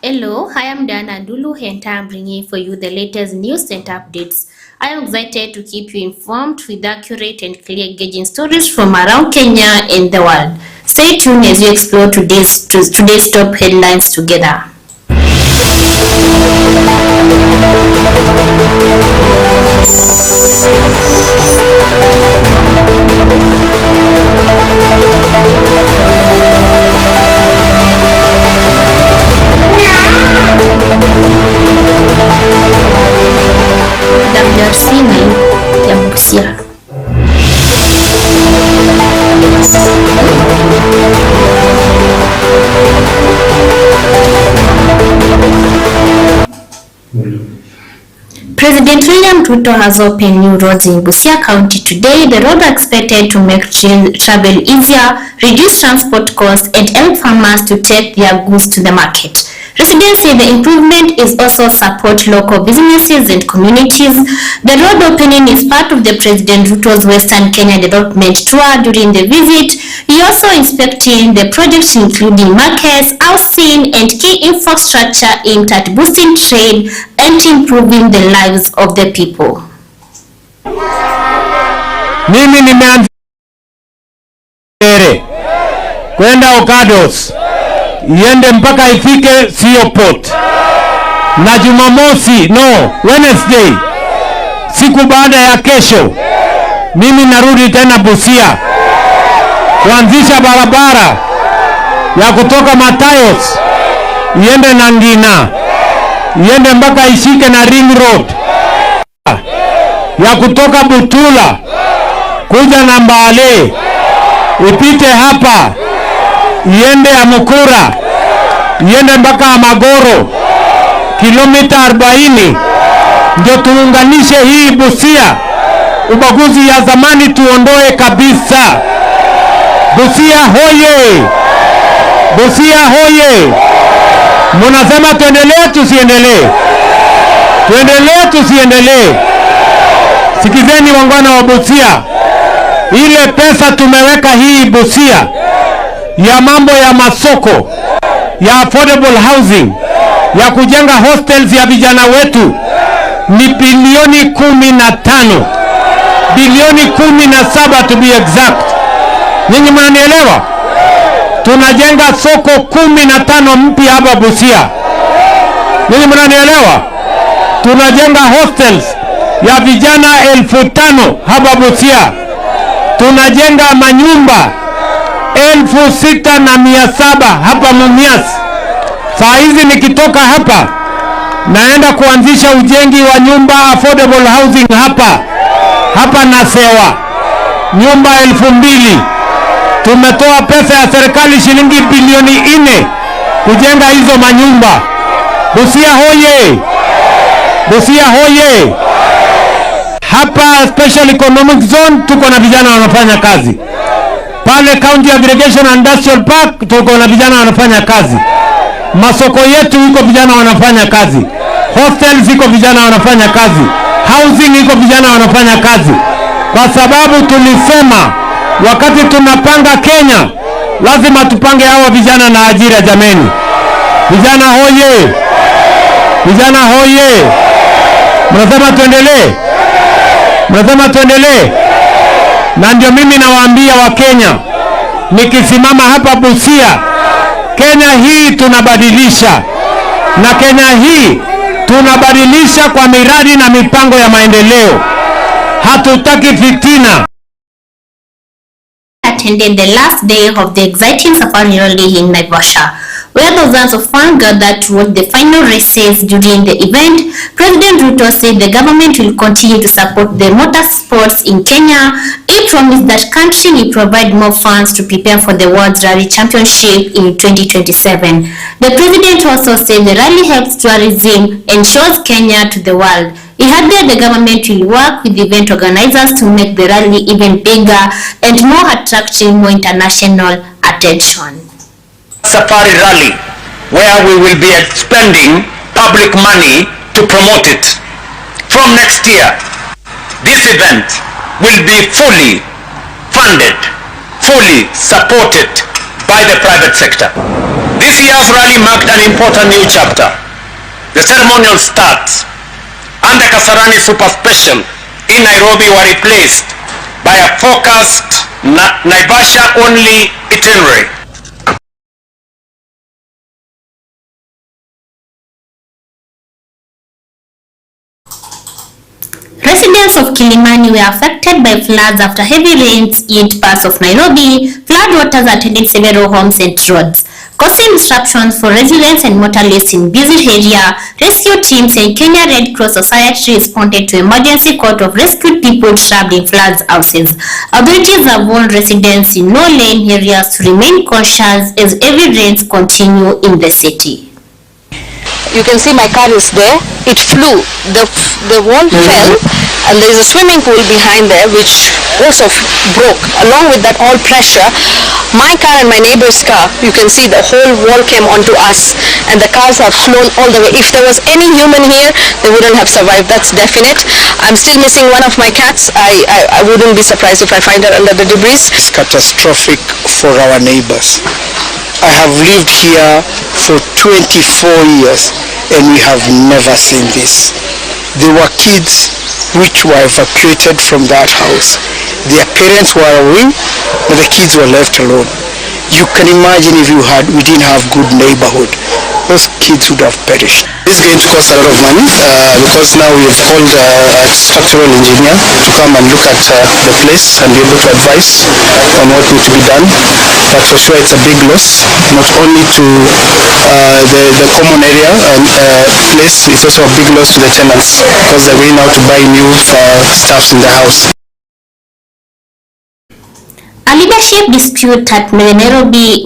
Hello, I am Dana Dulu and I'm bringing for you the latest news and updates. I am excited to keep you informed with accurate and clear engaging stories from around Kenya and the world. Stay tuned as we explore today's top headlines together. Ya Busia. President William Ruto has opened new roads in Busia County today. The roads are expected to make travel easier, reduce transport costs, and help farmers to take their goods to the market. Residents say the improvement is also support local businesses and communities. The road opening is part of the President Ruto's Western Kenya development tour. During the visit, he also inspected the projects including markets, housing, and key infrastructure aimed at boosting trade and improving the lives of the people. Mimi nimeanza kwenda Okados iende mpaka ifike Sio Port, na Jumamosi Wednesday, siku baada ya kesho, mimi narudi tena Busia kuanzisha barabara ya kutoka Matayos iende Nangina, iende mpaka ishike na Ring Road, ya kutoka Butula kuja na Mbale ipite hapa iende Amukura, iende mpaka Amagoro, kilomita 40, ndio tuunganishe hii Busia. Ubaguzi ya zamani tuondoe kabisa. Busia hoye! Busia hoye! Munasema tuendelee tusiendelee? Tuendelee tusiendelee? Sikizeni wangwana wa Busia, ile pesa tumeweka hii Busia ya mambo ya masoko, ya affordable housing, ya kujenga hostels ya vijana wetu ni bilioni 15, bilioni 17 to be exact. Nyinyi mnanielewa? Tunajenga soko 15 mpya hapa Busia. Nyinyi mnanielewa? Tunajenga hostels ya vijana 5,000 hapa Busia. Tunajenga manyumba 6,700 hapa Mumias. Saa hizi nikitoka hapa naenda kuanzisha ujenzi wa nyumba affordable housing hapa Nasewa, nyumba 2,000. Tumetoa pesa ya serikali shilingi bilioni 4 kujenga hizo manyumba. Busia hoye! Busia hoye! Hapa special economic zone tuko na vijana wanafanya kazi. Pale County Aggregation and Industrial Park tuko na vijana wanafanya kazi. Masoko yetu iko vijana wanafanya kazi. Hostels iko vijana wanafanya kazi. Housing iko vijana wanafanya kazi. Kwa sababu tulisema wakati tunapanga Kenya, lazima tupange hawa vijana na ajira jameni. Vijana hoye! Vijana hoye! Mnasema tuendelee? Mnasema tuendelee? Na ndio mimi nawaambia wa Kenya, nikisimama hapa Busia, Kenya hii tunabadilisha. Na Kenya hii tunabadilisha kwa miradi na mipango ya maendeleo. Hatutaki fitina. Attended the last day of the exciting safari rally in Naivasha, where thousands of fans gathered to watch the final races. During the event, President Ruto said the government will continue to support the motorsports in Kenya. He promised that country will provide more funds to prepare for the World Rally Championship in 2027. The president also said the rally helps tourism and shows Kenya to the world. He added the government will work with event organizers to make the rally even bigger and more attracting more international attention. Safari Rally, where we will be spending public money to promote it. From next year, this event will be fully funded, fully supported by the private sector. This This year's rally marked an important new chapter. The ceremonial starts and the Kasarani Super Special in Nairobi were replaced by a focused Naivasha-only itinerary. Residents of Kilimani were affected by floods after heavy rains hit parts of Nairobi. Flood waters attended several homes and roads, causing disruptions for residents and motorists in busy area. Rescue teams and Kenya Red Cross Society responded to emergency call of rescued people trapped in floods houses. Authorities have warned residents in no-lane areas to remain cautious as heavy rains continue in the city. You can see my car is there. It flew. The wall fell, and there is a swimming pool behind there which also broke. Along with that all pressure, my car and my neighbor's car, you can see the whole wall came onto us, and the cars have flown all the way. If there was any human here, they wouldn't have survived. That's definite. I'm still missing one of my cats. I wouldn't be surprised if I find her under the debris. It's catastrophic for our neighbors. I have lived here for 24 years and we have never seen this. There were kids which were evacuated from that house. Their parents were away, but the kids were left alone. You can imagine if we didn't have good neighborhood, those kids would have perished. This is going to cost a lot of money because now we have called a structural engineer to come and look at the place and be able to advise on what needs to be done. But for sure it's a big loss, not only to the common area and place, it's also a big loss to the tenants because they're going out to buy new stuff in the house. A leadership dispute at the Nairobi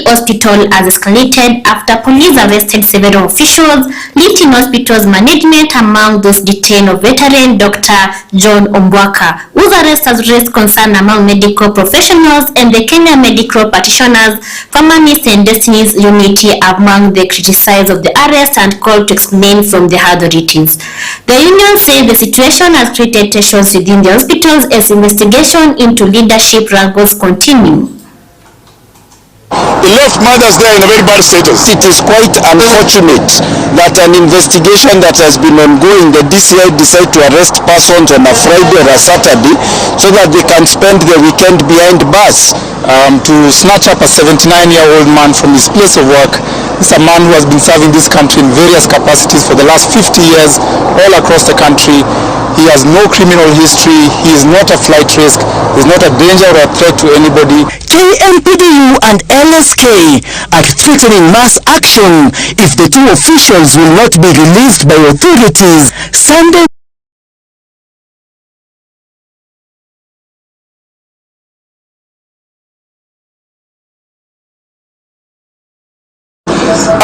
Hospital has escalated after police arrested several officials, lifting hospital's management among those detained of veteran Dr. John Ombwaka, whose arrest has raised concern among medical professionals and the Kenya Medical Practitioners, Pharmacists and Destinies Unity among the criticized of the arrest and called to explain from the authorities. The union said the situation has created tensions within the hospitals as investigation into leadership wrangles continue. It left mothers there in a very bad status. It is quite unfortunate that an investigation that has been ongoing, the DCI decide to arrest persons on a Friday or a Saturday so that they can spend the weekend behind bars to snatch up a 79-year-old man from his place of work. This is a man who has been serving this country in various capacities for the last 50 years all across the country. He has no criminal history. He is not a flight risk. He is not a danger or a threat to anybody. KMPDU and LSK are threatening mass action if the two officials will not be released by authorities. Sunday.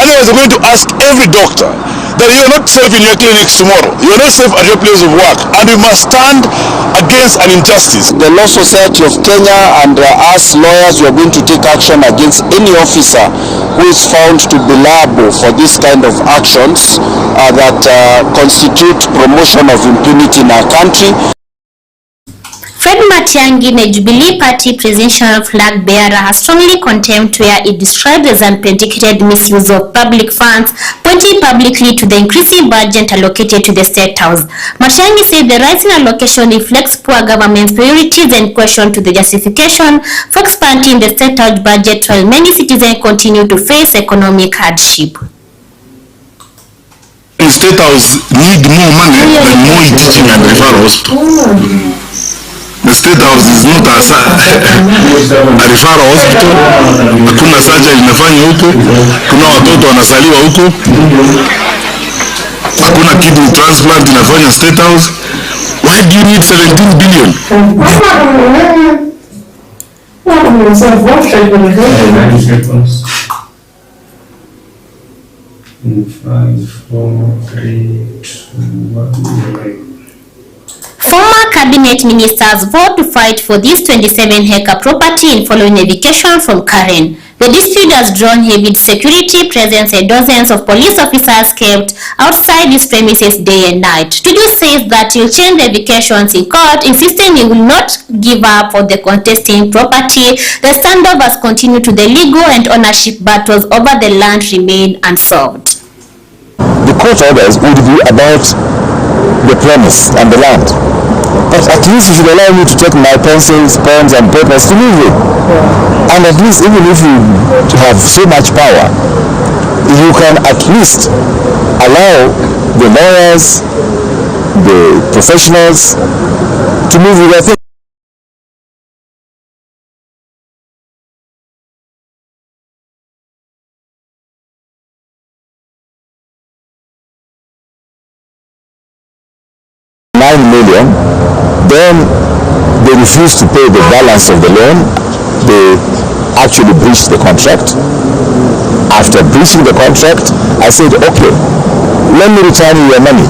Otherwise, we're going to ask every doctor that you are not safe in your clinics tomorrow. You are not safe at your place of work, and we must stand against an injustice. The Law Society of Kenya and us lawyers, we are going to take action against any officer who is found to be liable for this kind of actions that constitute promotion of impunity in our country. Fred Matiang'i, the Jubilee Party presidential flag bearer, has strongly condemned where it described as unpredicated misuse of public funds, pointing publicly to the increasing budget allocated to the State House. Matiang'i said the rising allocation reflects poor government priorities and questioned to the justification for expanding the State House budget while many citizens continue to face economic hardship. The State House need more money than more teaching and referral hospital. The State House is not a referral hospital. Hakuna surgery inafanywa huko, kuna watoto wanasaliwa huko, hakuna kidney transplant inafanywa State House. Why do you need 17 billion? Former cabinet ministers vote to fight for this 27-acre property following a vacation from Karen. The dispute has drawn heavy security presence and dozens of police officers kept outside these premises day and night. Tuju says that he'll change the vacations in court, insisting he will not give up on the contesting property. The standoffs continue to the legal and ownership battles over the land remain unsolved. The court orders would be about the premise and the land. But at least you should allow me to take my pencils, pens and papers to move it. And at least even if you have so much power, you can at least allow the lawyers, the professionals to move with their things. Then they refused to pay the balance of the loan. They actually breached the contract. After breaching the contract, I said, okay, let me return you your money.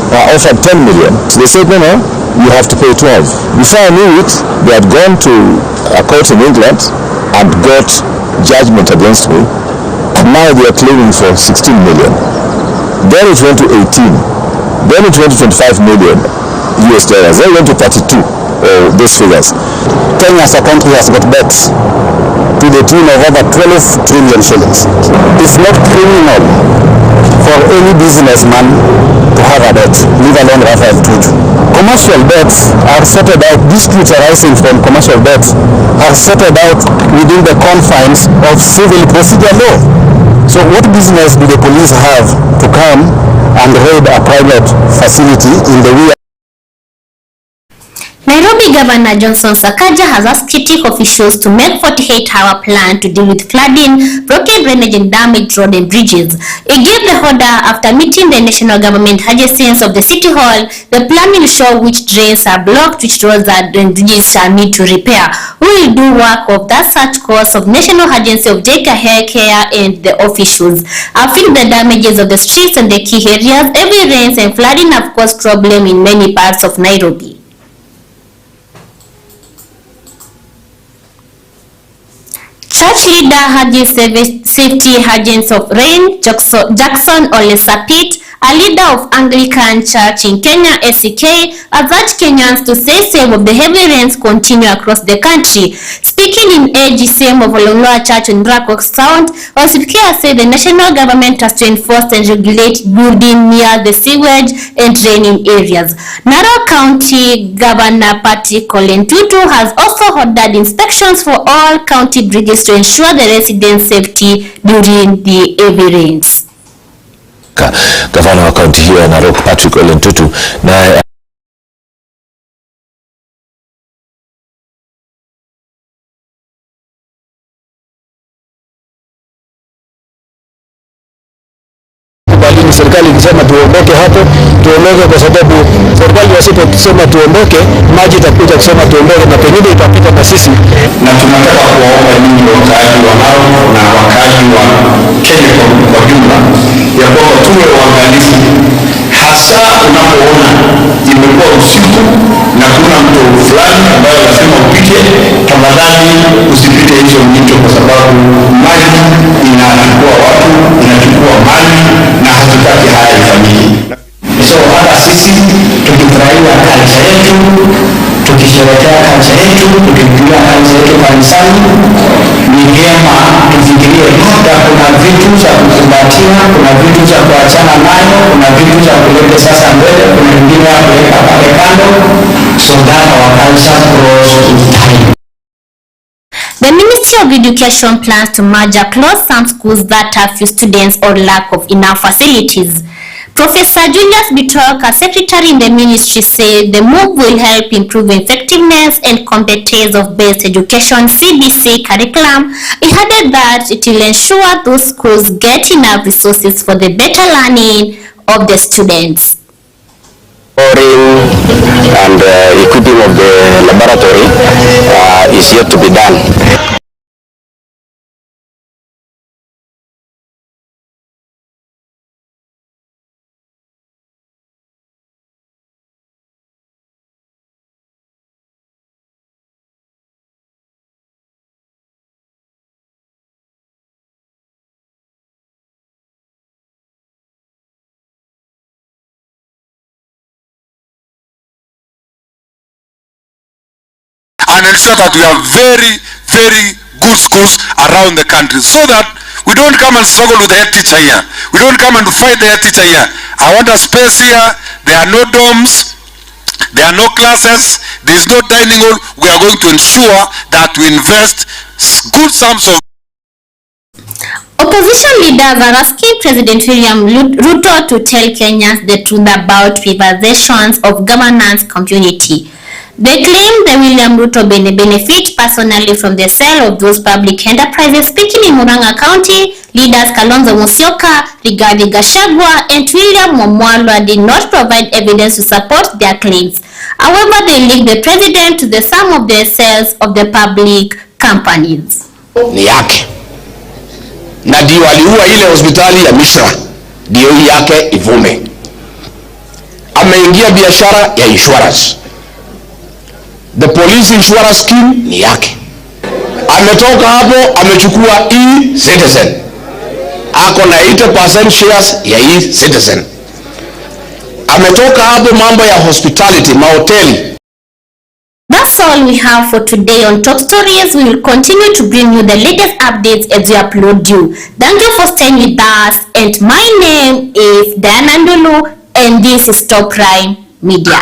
I offered 10 million. So they said, no, you have to pay 12. Before I knew it, they had gone to a court in England and got judgment against me. And now they are claiming for 16 million. Then it went to 18. Then it went to 25 million. US dollars. They went to 32, those figures. Kenya as a country has got debts to the tune of over 12 trillion shillings. It's not criminal for any businessman to have a debt, leave alone Raphael Tuju. Commercial debts are sorted out, disputes arising from commercial debts are sorted out within the confines of civil procedure law. So what business do the police have to come and raid a private facility in the way? Nairobi Governor Johnson Sakaja has asked city officials to make 48-hour plan to deal with flooding, broken drainage and damaged road and bridges. He gave the order after meeting the national government agencies of the city hall. The plan will show which drains are blocked, which roads and bridges shall need to repair. Who will do work of that such course of National Agency of Jaika Hair Care and the officials. I feel the damages of the streets and the key areas. Heavy rains and flooding have caused problem in many parts of Nairobi. Church leader urges safety agents of rain. Jackson Ole Sapit, a leader of Anglican Church in Kenya, ACK, has urged Kenyans to stay safe of the heavy rains continue across the country. Speaking in AGCM of Olongoa Church in Murakox Sound, Osipkea said the national government has to enforce and regulate building near the sewage and draining areas. Narok County Governor Patrick Ole Ntutu has also ordered inspections for all county bridges to ensure the residents' safety during the heavy rains. Gavana wa kaunti hiyo ya Narok Patrick Ole Ntutu na serikali ikisema tuondoke hapo, tuondoke kwa sababu serikali wasiposema tuondoke, maji itakuja kusema tuondoke na pengine itapita na sisi. Na tunataka kuwaomba nyinyi wakaaji wa Narok na wakaaji wa Kenya kwa jumla ya kwamba tuwe waangalifu, hasa unapoona imekuwa usiku na kuna mto fulani ambayo lazima upite. Tafadhali usipite hizo mito kwa sababu maji inachukua watu, inachukua mali na hatutaki haya ifanyike. So hata sisi tukifurahia kanisa yetu, tukisherehekea kanisa yetu, tukipigia kanisa yetu kanisani, ni vyema tufikirie labda kuna vitu za kukumbatia, kuna vitu za kuachana nayo, kuna vitu za kuleta sasa mbele, kuna vingine ya kuweka pale kando, so that our culture grows with time. The Ministry of Education plans to merge or close some schools that have few students or lack of enough facilities. Professor Julius Bitok, a secretary in the ministry, said the move will help improve effectiveness and competence of basic education CBC curriculum. He added that it will ensure those schools get enough resources for the better learning of the students. And equipping of the laboratory is yet to be done. and ensure that we have very, very good schools around the country, so that we don't come and struggle with the head teacher here. We don't come and fight the head teacher here. I want a space here. There are no dorms. There are no classes. There is no dining hall. We are going to ensure that we invest good sums of. Opposition leaders are asking President William Ruto to tell Kenyans the truth about privatizations of governance community. They claim that William Ruto benefit personally from the sale of those public enterprises. Speaking in Murang'a County, leaders Kalonzo Musyoka, Rigathi Gachagua, and William Momwalwa did not provide evidence to support their claims. However, they linked the president to the sum of the sales of the public companies. Ni yake. Na ndio aliua ile hospitali ya Mishra, ndio yake ivume. Ameingia biashara ya insurance. The police insurance scheme ni yake. Ametoka hapo amechukua e-Citizen. Ako na 80% shares ya e-Citizen. Ametoka hapo mambo ya hospitality, mahoteli. That's all we have for today on Top Stories. We will continue to bring you the latest updates as we upload you. Thank you for staying with us, and my name is Diana Ndulu, and this is Top Prime Media.